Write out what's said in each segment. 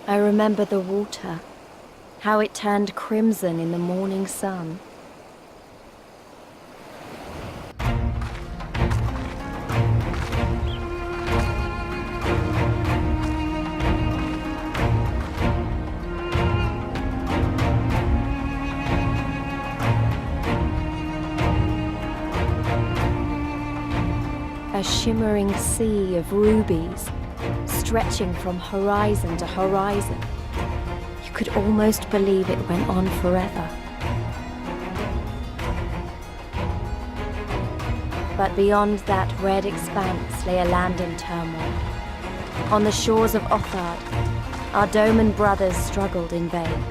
I remember the water, how it turned crimson in the morning sun. A shimmering sea of rubies, stretching from horizon to horizon. You could almost believe it went on forever. But beyond that red expanse lay a land in turmoil. On the shores of Othard, our Doman brothers struggled in vain.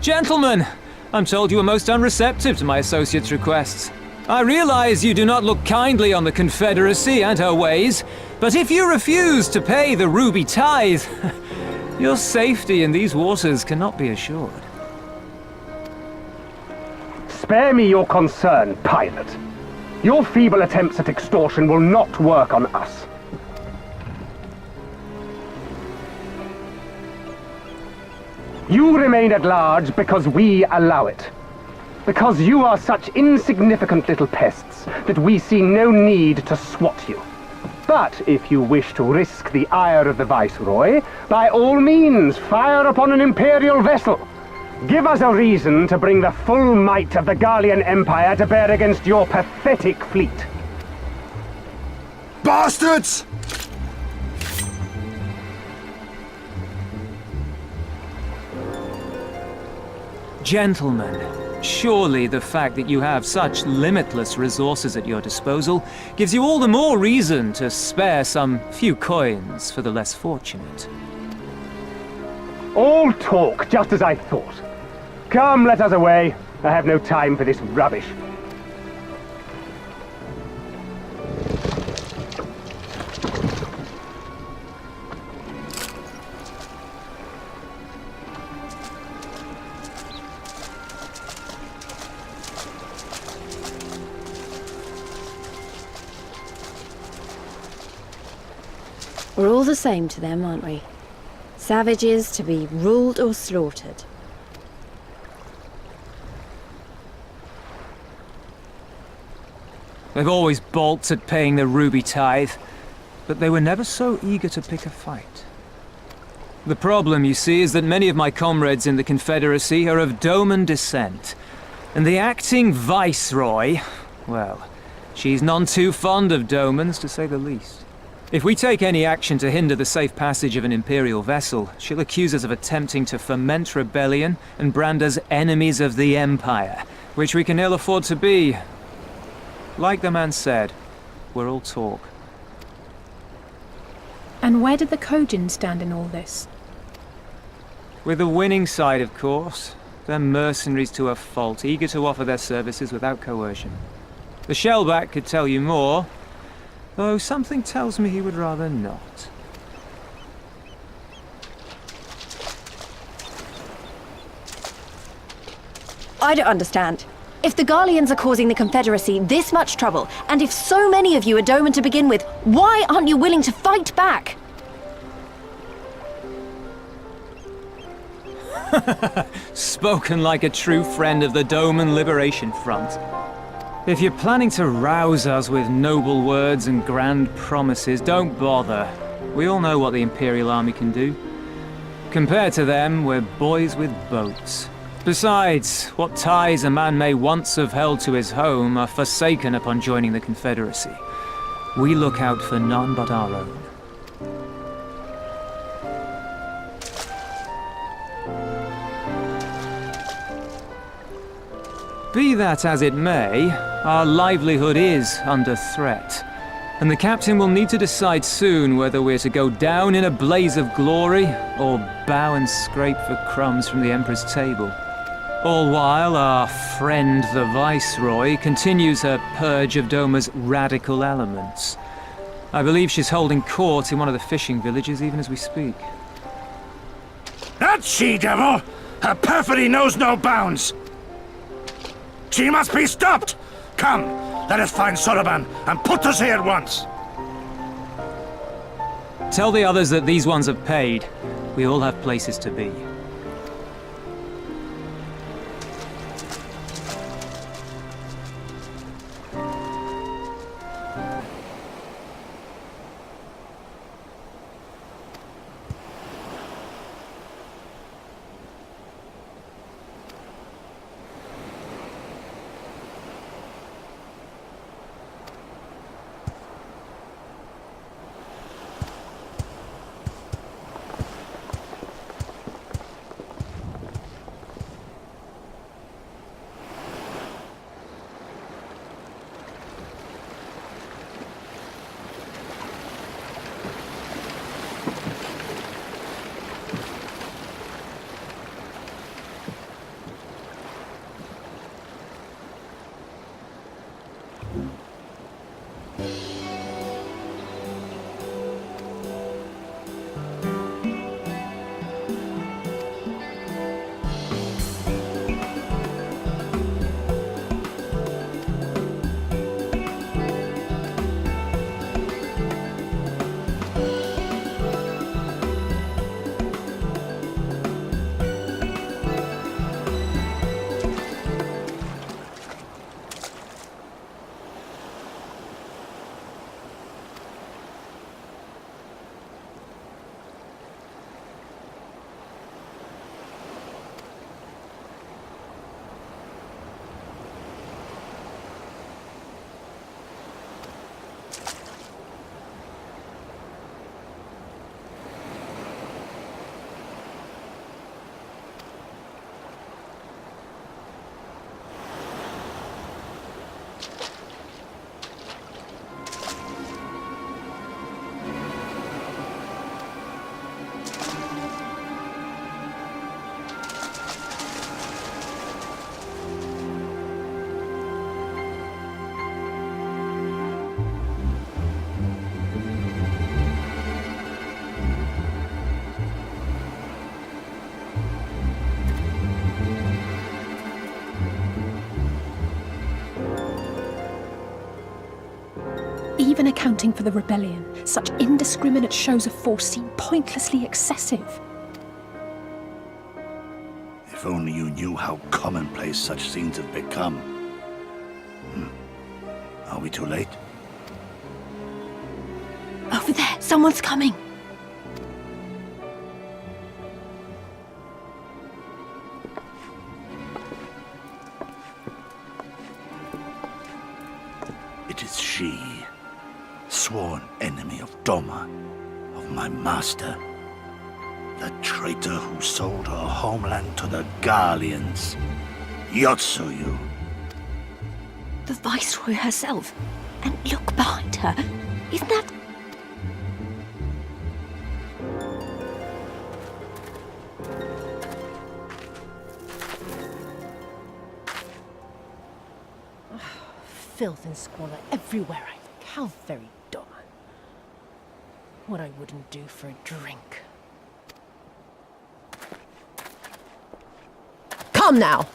Gentlemen, I'm told you were most unreceptive to my associate's requests. I realize you do not look kindly on the Confederacy and her ways, but if you refuse to pay the ruby tithe, your safety in these waters cannot be assured. Spare me your concern, pilot. Your feeble attempts at extortion will not work on us. You remain at large because we allow it. Because you are such insignificant little pests that we see no need to swat you. But if you wish to risk the ire of the Viceroy, by all means fire upon an Imperial vessel. Give us a reason to bring the full might of the Garlean Empire to bear against your pathetic fleet. Bastards! Gentlemen, surely the fact that you have such limitless resources at your disposal gives you all the more reason to spare some few coins for the less fortunate. All talk, just as I thought. Come, let us away. I have no time for this rubbish. We're all the same to them, aren't we? Savages to be ruled or slaughtered. They've always balked at paying the ruby tithe, but they were never so eager to pick a fight. The problem, you see, is that many of my comrades in the Confederacy are of Doman descent, and the acting Viceroy, well, she's none too fond of Domans, to say the least. If we take any action to hinder the safe passage of an Imperial vessel, she'll accuse us of attempting to foment rebellion and brand us enemies of the Empire, which we can ill afford to be. Like the man said, we're all talk. And where did the Kojin stand in all this? With the winning side, of course. They're mercenaries to a fault, eager to offer their services without coercion. The Shellback could tell you more, though something tells me he would rather not. I don't understand. If the Garleans are causing the Confederacy this much trouble, and if so many of you are Doman to begin with, why aren't you willing to fight back? Spoken like a true friend of the Doman Liberation Front. If you're planning to rouse us with noble words and grand promises, don't bother. We all know what the Imperial Army can do. Compared to them, we're boys with boats. Besides, what ties a man may once have held to his home are forsaken upon joining the Confederacy. We look out for none but our own. Be that as it may, our livelihood is under threat, and the captain will need to decide soon whether we're to go down in a blaze of glory or bow and scrape for crumbs from the Emperor's table. All while our friend the Viceroy continues her purge of Doma's radical elements. I believe she's holding court in one of the fishing villages even as we speak. That she-devil! Her perfidy knows no bounds! She must be stopped! Come, let us find Soroban and put us here at once! Tell the others that these ones have paid. We all have places to be. Even accounting for the rebellion, such indiscriminate shows of force seem pointlessly excessive. If only you knew how commonplace such scenes have become. Are we too late? Over there, someone's coming. It is she, sworn enemy of Doma, of my master. The traitor who sold her homeland to the Garleans. Yotsuyu. The Viceroy herself. And look behind her. Isn't that... filth and squalor everywhere I look. How very Doma. What I wouldn't do for a drink. Come now!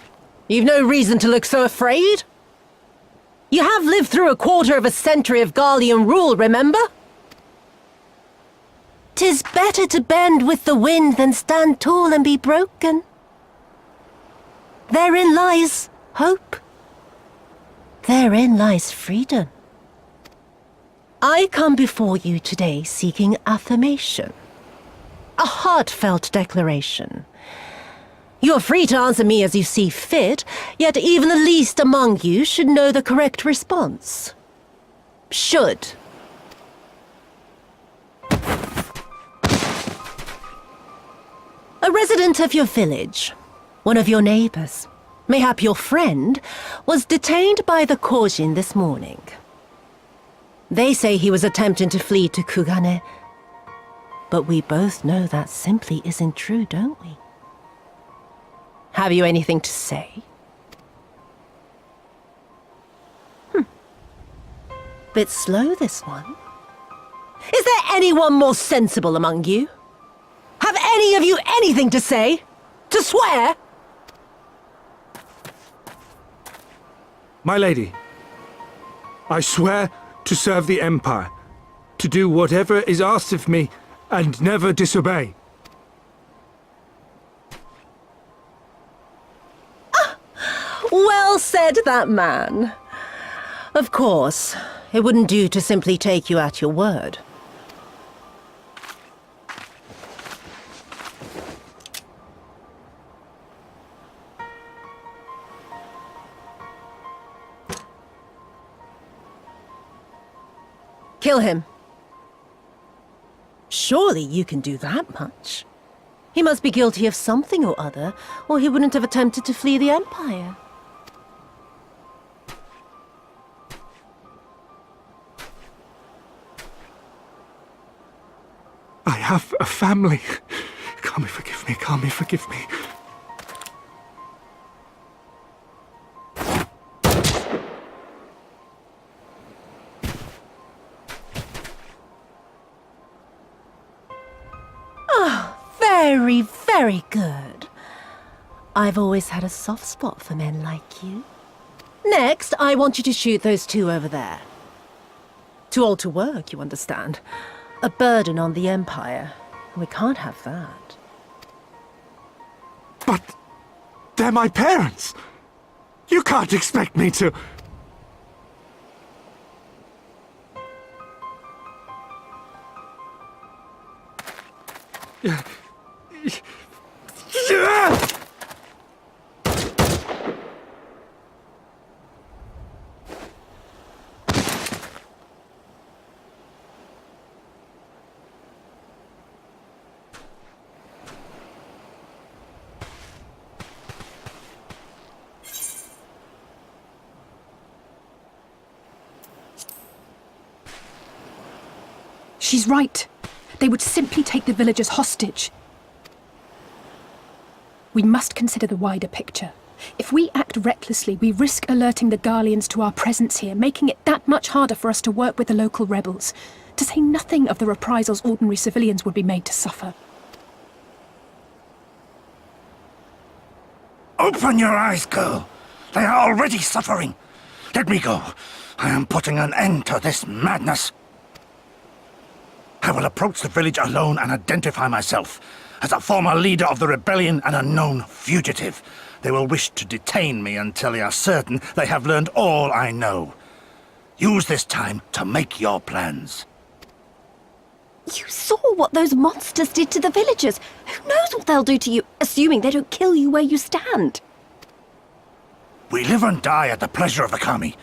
You've no reason to look so afraid. You have lived through a quarter of a century of Garlean rule, remember? 'Tis better to bend with the wind than stand tall and be broken. Therein lies hope. Therein lies freedom. I come before you today seeking affirmation. A heartfelt declaration. You are free to answer me as you see fit, yet even the least among you should know the correct response. Should. A resident of your village, one of your neighbors, mayhap your friend, was detained by the Korjin this morning. They say he was attempting to flee to Kugane, but we both know that simply isn't true, don't we? Have you anything to say? Bit slow, this one. Is there anyone more sensible among you? Have any of you anything to say? To swear? My lady, I swear to serve the Empire, to do whatever is asked of me, and never disobey. Well said, that man. Of course, it wouldn't do to simply take you at your word. Kill him. Surely you can do that much. He must be guilty of something or other, or he wouldn't have attempted to flee the Empire. I have a family. Kami, forgive me. Kami, forgive me. Very, very good. I've always had a soft spot for men like you. Next, I want you to shoot those two over there. Too old to work, you understand. A burden on the Empire. We can't have that. But they're my parents. You can't expect me to... She's right. They would simply take the villagers hostage. We must consider the wider picture. If we act recklessly, we risk alerting the Garleans to our presence here, making it that much harder for us to work with the local rebels. To say nothing of the reprisals ordinary civilians would be made to suffer. Open your eyes, girl. They are already suffering. Let me go. I am putting an end to this madness. I will approach the village alone and identify myself as a former leader of the rebellion and a known fugitive. They will wish to detain me until they are certain they have learned all I know. Use this time to make your plans. You saw what those monsters did to the villagers. Who knows what they'll do to you, assuming they don't kill you where you stand? We live and die at the pleasure of the Kami.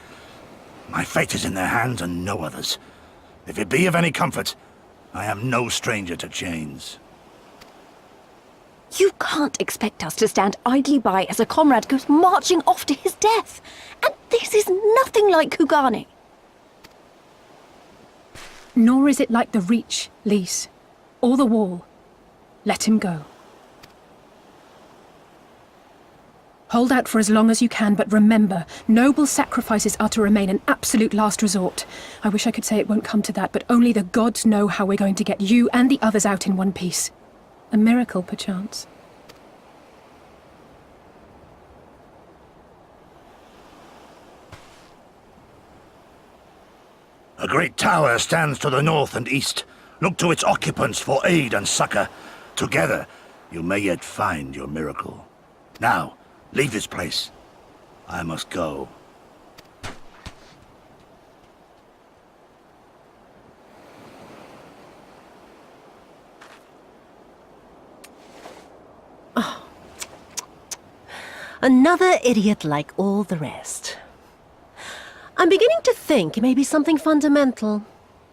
My fate is in their hands and no others. If it be of any comfort, I am no stranger to chains. You can't expect us to stand idly by as a comrade goes marching off to his death. And this is nothing like Kugane. Nor is it like the Reach, Lys, or the Wall. Let him go. Hold out for as long as you can, but remember, noble sacrifices are to remain an absolute last resort. I wish I could say it won't come to that, but only the gods know how we're going to get you and the others out in one piece. A miracle, perchance. A great tower stands to the north and east. Look to its occupants for aid and succor. Together, you may yet find your miracle. Now, leave this place. I must go. Another idiot like all the rest. I'm beginning to think it may be something fundamental.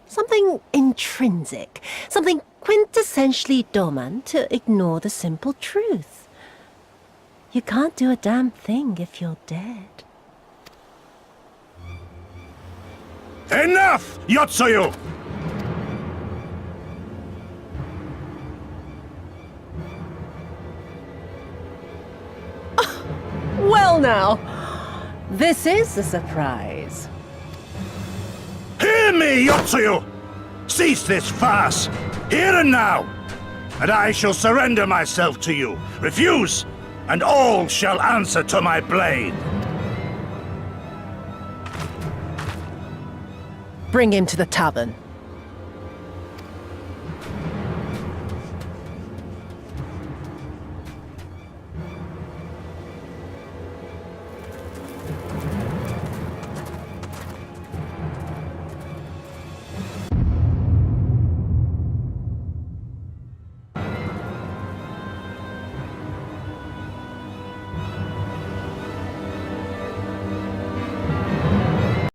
Something intrinsic. Something quintessentially Doman to ignore the simple truth. You can't do a damn thing if you're dead. Enough, Yotsuyu! Well now, this is a surprise. Hear me, Yotsuyu! Cease this farce, here and now, and I shall surrender myself to you. Refuse, and all shall answer to my blade. Bring him to the tavern.